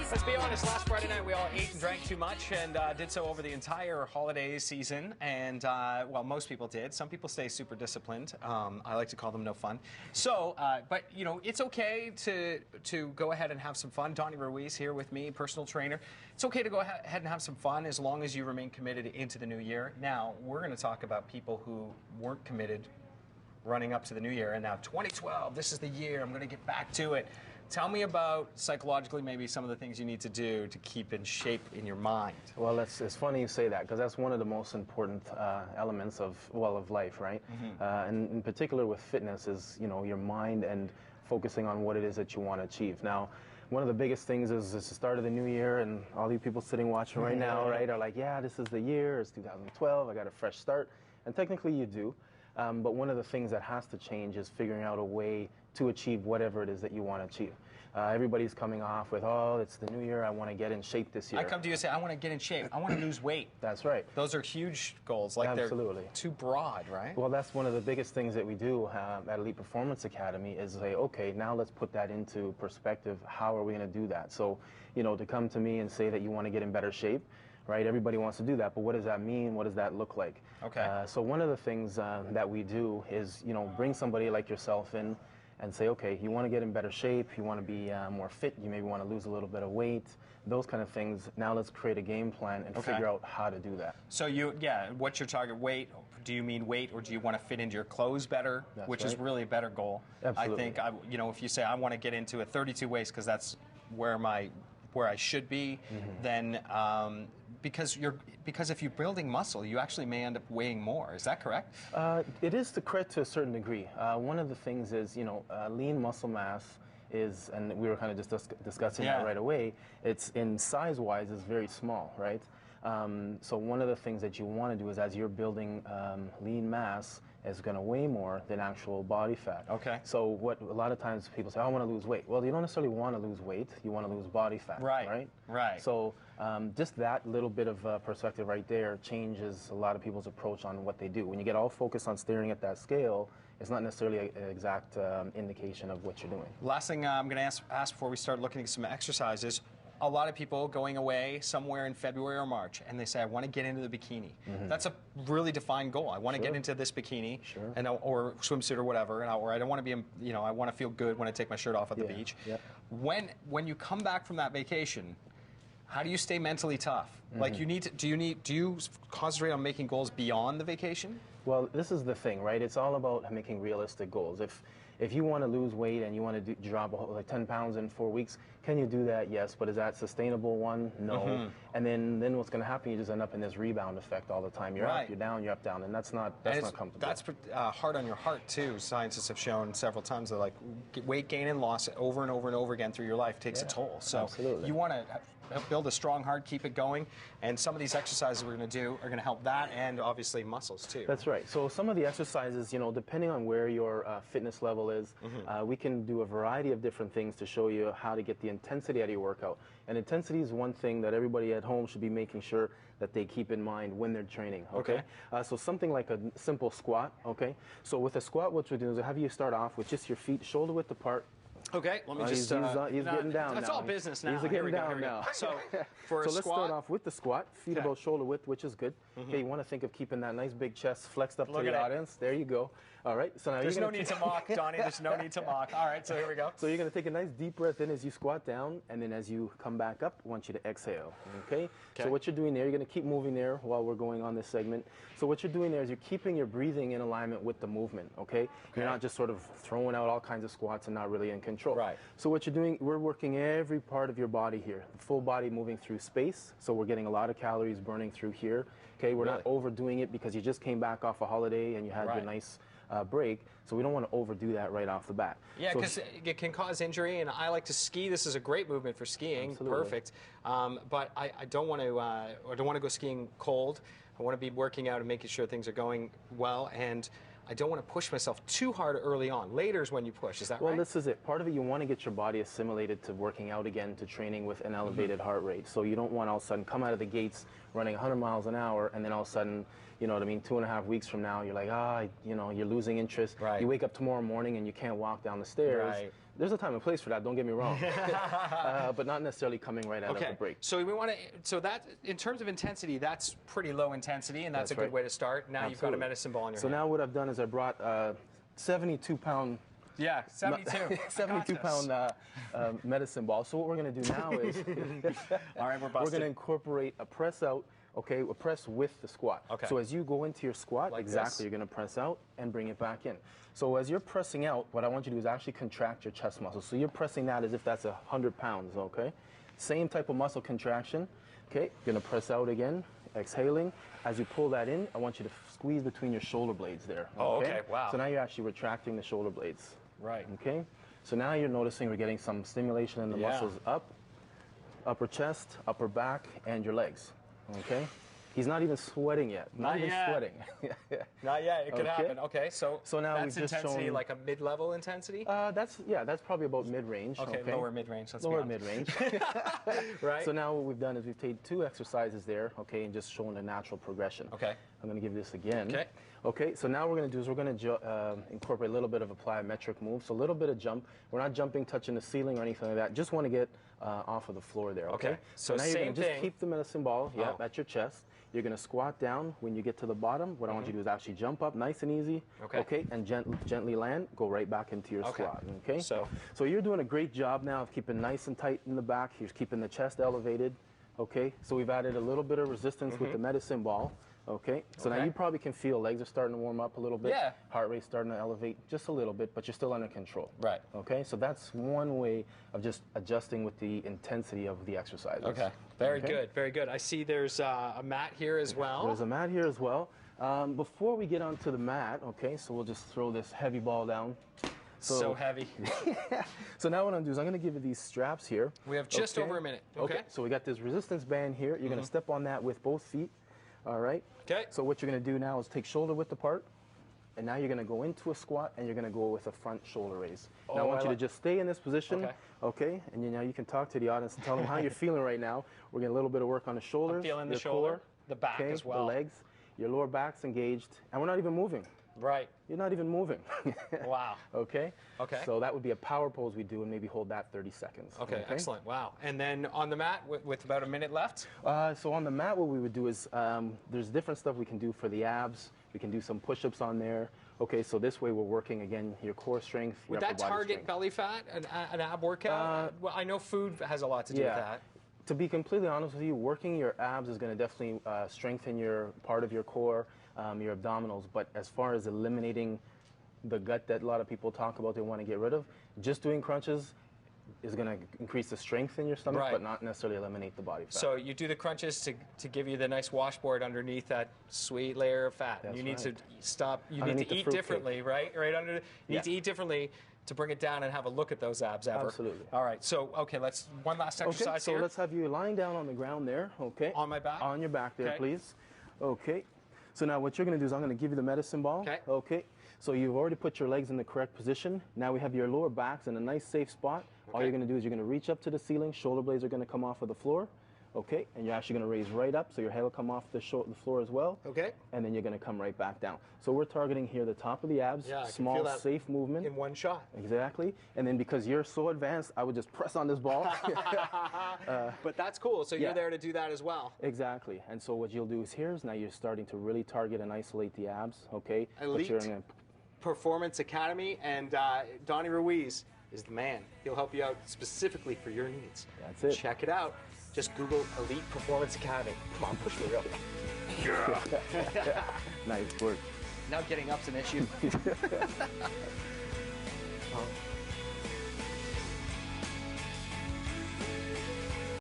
Let's be honest, last Friday night we all ate and drank too much and did so over the entire holiday season. And, well, most people did. Some people stay super disciplined. I like to call them no fun. So, but, you know, it's okay to go ahead and have some fun. Donnie Ruiz here with me, personal trainer. It's okay to go ahead and have some fun as long as you remain committed into the new year. Now, we're going to talk about people who weren't committed running up to the new year. And now 2012, this is the year. I'm going to get back to it. Tell me about, psychologically, maybe some of the things you need to do to keep in shape in your mind. Well, it's funny you say that, because that's one of the most important elements of life, right? And in particular with fitness is, you know, your mind and focusing on what it is that you want to achieve. Now, one of the biggest things is it's the start of the new year, and all you people sitting watching right now, right, are like, yeah, this is the year, it's 2012, I got a fresh start. And technically you do. But one of the things that has to change is figuring out a way to achieve whatever it is that you want to achieve. Everybody's coming off with, oh, it's the new year, I want to get in shape this year. I come to you and say, I want to get in shape, I want to lose weight. That's right. Those are huge goals, like Absolutely. They're too broad, right? Well, that's one of the biggest things that we do at Elite Performance Academy is say, okay, now let's put that into perspective. How are we going to do that? So, you know, to come to me and say that you want to get in better shape, right? Everybody wants to do that, but what does that mean? What does that look like? Okay. So one of the things that we do is, you know, bring somebody like yourself in and say, okay, you want to get in better shape, you want to be more fit, you maybe want to lose a little bit of weight, those kind of things. Now let's create a game plan and figure out how to do that. So what's your target weight? Do you mean weight, or do you want to fit into your clothes better, which is really a better goal? Absolutely. I think, you know, if you say I want to get into a 32 waist because that's where I should be, then because if you're building muscle, you actually may end up weighing more. Is that correct? It is correct to a certain degree. One of the things is, you know, lean muscle mass is, and we were kind of just discussing that right away, it's in size-wise is very small, right? So one of the things that you want to do is as you're building lean mass is going to weigh more than actual body fat. Okay. So what a lot of times people say, I want to lose weight. Well, you don't necessarily want to lose weight. You want to lose body fat. Right. Right. So just that little bit of perspective right there changes a lot of people's approach on what they do. When you get all focused on staring at that scale, it's not necessarily an exact indication of what you're doing. Last thing I'm going to ask before we start looking at some exercises. A lot of people going away somewhere in February or March, and they say, I want to get into the bikini. That's a really defined goal. I want to get into this bikini, and or swimsuit or whatever, or I don't want to be, you know, I want to feel good when I take my shirt off at the beach. When you come back from that vacation, how do you stay mentally tough? Like, do you concentrate on making goals beyond the vacation? Well, this is the thing, right? It's all about making realistic goals. If you want to lose weight and you want to drop like 10 pounds in 4 weeks, can you do that? Yes, but is that sustainable? One, no. And then what's going to happen? You just end up in this rebound effect all the time. You're up, you're down, you're up, down, and that's not comfortable. That's hard on your heart too. Scientists have shown several times that like weight gain and loss over and over and over again through your life takes a toll. So you want to build a strong heart, keep it going, and some of these exercises we're going to do are going to help that, and obviously muscles too. That's right. So some of the exercises, you know, depending on where your fitness level is, we can do a variety of different things to show you how to get the intensity out of your workout. And intensity is one thing that everybody at home should be making sure that they keep in mind when they're training, okay? So something like a simple squat, okay? So with a squat, what we'll do is have you start off with just your feet shoulder width apart. Okay, let me just... He's getting down now. That's all business now. He's getting down now. So for a squat... let's start off with the squat, feet about shoulder width, which is good. Okay, you want to think of keeping that nice big chest flexed up to the audience. There you go. All right, so now there's no need to mock, Donnie. There's no need to mock. All right, so here we go. So you're going to take a nice deep breath in as you squat down, and then as you come back up, I want you to exhale, okay? So what you're doing there, you're going to keep moving there while we're going on this segment. So what you're doing there is you're keeping your breathing in alignment with the movement, okay? You're not just sort of throwing out all kinds of squats and not really in control. Right. So what you're doing, we're working every part of your body here, the full body moving through space, so we're getting a lot of calories burning through here, okay? We're not overdoing it because you just came back off a holiday and you had your nice break, so we don't want to overdo that right off the bat. Yeah, because it can cause injury, and I like to ski. This is a great movement for skiing, perfect. But I don't want to go skiing cold. I want to be working out and making sure things are going well, and I don't want to push myself too hard early on. Later is when you push, is that right? Well, this is it. Part of it, you want to get your body assimilated to working out again, to training with an elevated heart rate. So you don't want all of a sudden come out of the gates running 100 miles an hour, and then all of a sudden, you know what I mean, 2.5 weeks from now, you're like, you know, you're losing interest. Right. You wake up tomorrow morning and you can't walk down the stairs There's a time and place for that, don't get me wrong. But not necessarily coming right out of the break. So we want to, so that, in terms of intensity, that's pretty low intensity, and that's a good way to start. Now you've got a medicine ball in your hand. So now what I've done is I brought 72-pound. Yeah, 72. 72-pound medicine ball. So what we're going to do now is all right, we're going to incorporate a press out, okay, a press with the squat. Okay. So as you go into your squat, like exactly, you're going to press out and bring it back in. So as you're pressing out, what I want you to do is actually contract your chest muscle. So you're pressing that as if that's 100 pounds, okay? Same type of muscle contraction, okay? You're going to press out again, exhaling. As you pull that in, I want you to squeeze between your shoulder blades there. Okay? Oh, okay, wow. So now you're actually retracting the shoulder blades. Right. Okay? So now you're noticing we're getting some stimulation in the muscles up, upper chest, upper back, and your legs. Okay? He's not even sweating yet. Not even sweating. Not yet. It could happen. Okay, so now that's we've just intensity, shown, like a mid-level intensity? that's probably about mid-range. Okay, lower mid-range. Lower mid-range. Right. So now what we've done is we've taken 2 exercises there, okay, and just shown a natural progression. Okay. I'm going to give this again. Okay. Okay, so now what we're going to do is we're going to incorporate a little bit of a plyometric move. So a little bit of jump. We're not jumping, touching the ceiling or anything like that. Just want to get off of the floor there, okay? So now you're going to just thing. keep the medicine ball at your chest. You're going to squat down. When you get to the bottom, what I want you to do is actually jump up nice and easy, okay, and gently land, go right back into your squat, okay? So you're doing a great job now of keeping nice and tight in the back. You're keeping the chest elevated, okay? So we've added a little bit of resistance with the medicine ball. Okay, so now you probably can feel legs are starting to warm up a little bit. Yeah. Heart rate's starting to elevate just a little bit, but you're still under control. Right. Okay, so that's one way of just adjusting with the intensity of the exercises. Okay, very good, very good. I see there's a mat here as well. There's a mat here as well. Before we get onto the mat, okay, so we'll just throw this heavy ball down. So heavy. So now what I'm going to do is I'm going to give you these straps here. We have just over a minute. Okay, so we got this resistance band here. You're going to step on that with both feet. All right. Okay. So what you're going to do now is take shoulder width apart, and now you're going to go into a squat, and you're going to go with a front shoulder raise. Now I want you to just stay in this position, okay? And now you can talk to the audience and tell them how you're feeling right now. We're getting a little bit of work on the shoulders, I'm feeling the your shoulder, core, the back as well, the legs, your lower back's engaged, and we're not even moving. Right. You're not even moving. Wow. Okay? Okay. So that would be a power pose we do, and maybe hold that 30 seconds. Okay, excellent. Wow. And then on the mat, with about a minute left? So on the mat, what we would do is there's different stuff we can do for the abs. We can do some push-ups on there. Okay, so this way we're working, again, your core strength, your Would upper that body target strength. belly fat, an ab workout? Well, I know food has a lot to do with that. To be completely honest with you, working your abs is going to definitely strengthen your part of your core, your abdominals. But as far as eliminating the gut that a lot of people talk about they want to get rid of, just doing crunches is going to increase the strength in your stomach, but not necessarily eliminate the body fat. So you do the crunches to give you the nice washboard underneath that sweet layer of fat. That's you need right. to stop. You Underneath need to the eat fruit differently, cake. right? Right under. You need to eat differently to bring it down and have a look at those abs. Absolutely. All right. So let's one last exercise okay, so here. let's have you lying down on the ground there. Okay. On my back. On your back there, please. Okay. So now what you're going to do is I'm going to give you the medicine ball. Okay. Okay. So you've already put your legs in the correct position. Now we have your lower backs in a nice safe spot. All you're going to do is you're going to reach up to the ceiling. Shoulder blades are going to come off of the floor. Okay. And you're actually going to raise right up so your head will come off the floor as well. Okay. And then you're going to come right back down. So we're targeting here the top of the abs. Yeah, I can small, feel that safe movement. in one shot. Exactly. And then because you're so advanced, I would just press on this ball. But that's cool. So you're there to do that as well. Exactly. And so what you'll do is now you're starting to really target and isolate the abs, okay? Elite Performance Academy, and Donnie Ruiz is the man. He'll help you out specifically for your needs. That's it. Check it out. Just Google Elite Performance Academy. Come on, push me real. Yeah. Nice work. Now getting up's an issue.